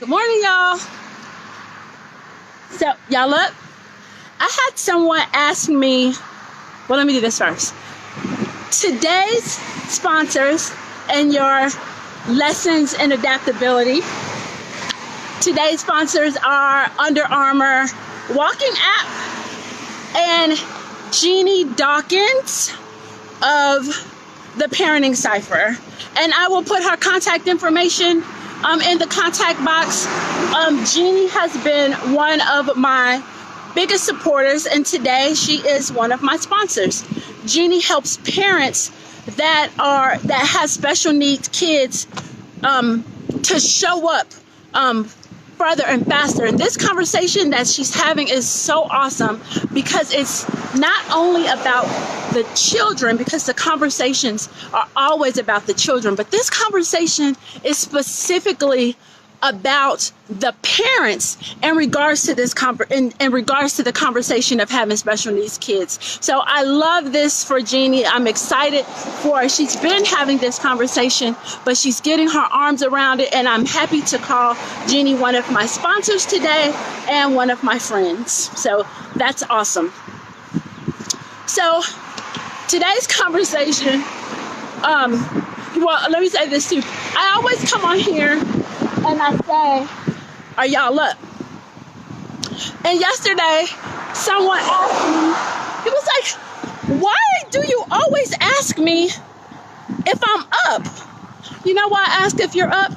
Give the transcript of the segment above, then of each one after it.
Good morning, y'all. So, y'all up? I had someone ask me, well, let me do this first. Today's sponsors and your lessons in adaptability. Today's sponsors are Under Armour Walking App and Genie Dawkins of the Parenting Cipher. And I will put her contact information in the contact box. Genie has been one of my biggest supporters, and today she is one of my sponsors. Genie helps parents that have special needs kids to show up further and faster. And this conversation that she's having is so awesome because it's not only about the children, because the conversations are always about the children, but this conversation is specifically about the parents in regards to this in regards to the conversation of having special needs kids. So I love this for Genie. I'm excited for her. She's been having this conversation, but she's getting her arms around it, and I'm happy to call Genie one of my sponsors today and one of my friends. So that's awesome. So today's conversation, well, let me say this too. I always come on here and I say, are y'all up? And yesterday, someone asked me, it was like, why do you always ask me if I'm up? You know why I ask if you're up?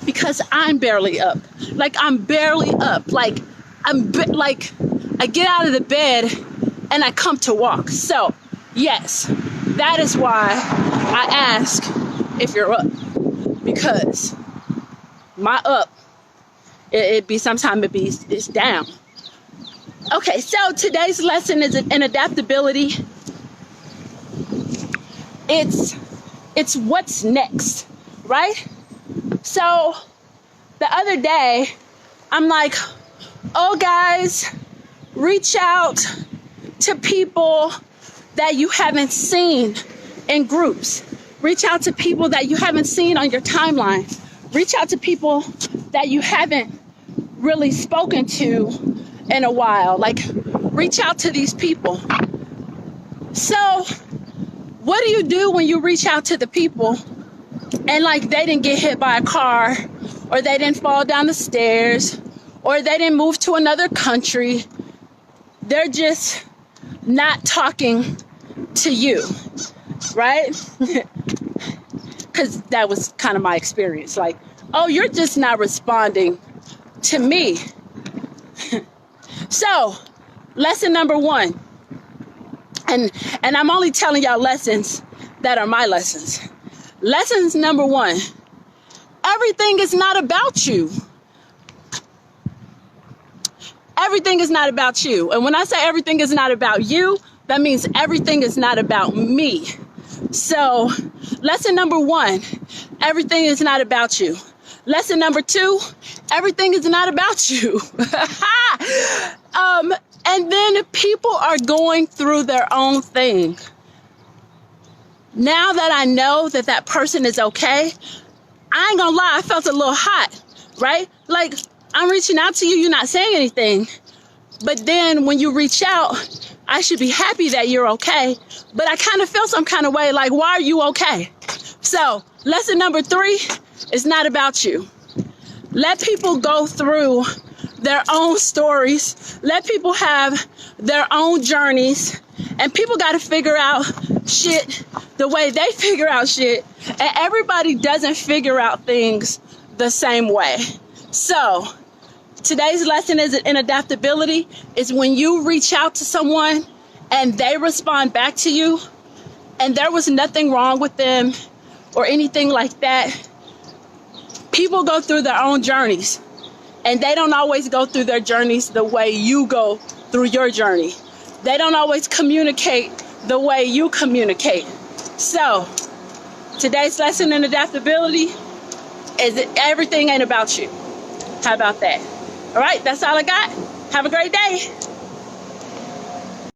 Because I'm barely up. Like, I'm barely up. Like, I get out of the bed and I come to walk. So, yes, that is why I ask if you're up. Because my up, it's down. Okay, so today's lesson is in adaptability. It's what's next, right? So the other day, I'm like, oh guys, reach out to people that you haven't seen in groups. Reach out to people that you haven't seen on your timeline. Reach out to people that you haven't really spoken to in a while. Like, reach out to these people. So, what do you do when you reach out to the people and like they didn't get hit by a car, or they didn't fall down the stairs, or they didn't move to another country? They're just not talking to you, right? Because that was kind of my experience. Like, oh, you're just not responding to me. So, lesson number one, and I'm only telling y'all lessons that are my lessons. Lessons number one, everything is not about you. Everything is not about you. And when I say everything is not about you, that means everything is not about me. So, lesson number one, everything is not about you. Lesson number two, everything is not about you. And then people are going through their own thing. Now that I know that that person is okay, I ain't gonna lie, I felt a little hot, right? Like, I'm reaching out to you, you're not saying anything. But then when you reach out, I should be happy that you're okay. But I kind of feel some kind of way, like, why are you okay? So, lesson number three is not about you. Let people go through their own stories. Let people have their own journeys. And people got to figure out shit the way they figure out shit. And everybody doesn't figure out things the same way. So, today's lesson is in adaptability is when you reach out to someone and they respond back to you and there was nothing wrong with them or anything like that. People go through their own journeys and they don't always go through their journeys the way you go through your journey. They don't always communicate the way you communicate. So, today's lesson in adaptability is that everything ain't about you. How about that? All right, that's all I got. Have a great day.